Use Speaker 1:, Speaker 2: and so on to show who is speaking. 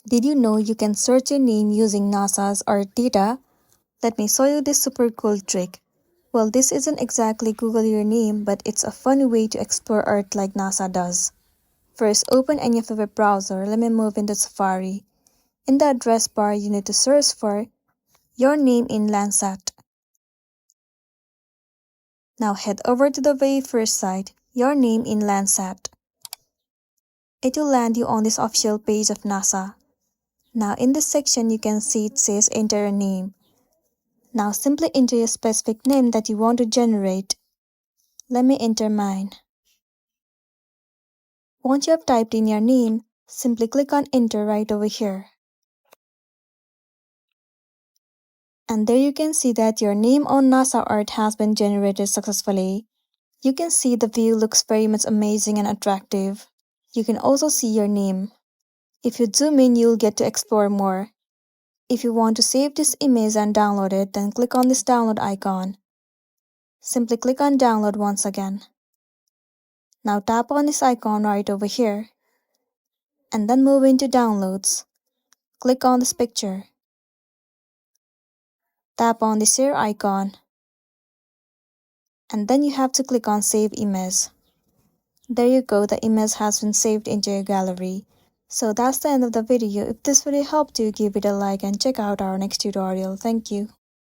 Speaker 1: Did you know you can search your name using NASA's Earth data? Let me show you this super cool trick. Well, this isn't exactly Google your name, but it's a fun way to explore Earth like NASA does. First, open any of the web browser. Let me move into Safari. In the address bar, you need to search for your name in Landsat. Now head over to the very first site, your name in Landsat. It will land you on this official page of NASA. Now in this section, you can see it says enter a name. Now simply enter a specific name that you want to generate. Let me enter mine. Once you have typed in your name, simply click on enter right over here. And there you can see that your name on NASA Earth has been generated successfully. You can see the view looks very much amazing and attractive. You can also see your name. If you zoom in, you'll get to explore more. If you want to save this image and download it, then click on this download icon. Simply click on download once again. Now tap on this icon right over here. And then move into downloads. Click on this picture. Tap on the share icon. And then you have to click on save image. There you go, the image has been saved into your gallery. So that's the end of the video. If this video helped you, give it a like and check out our next tutorial. Thank you.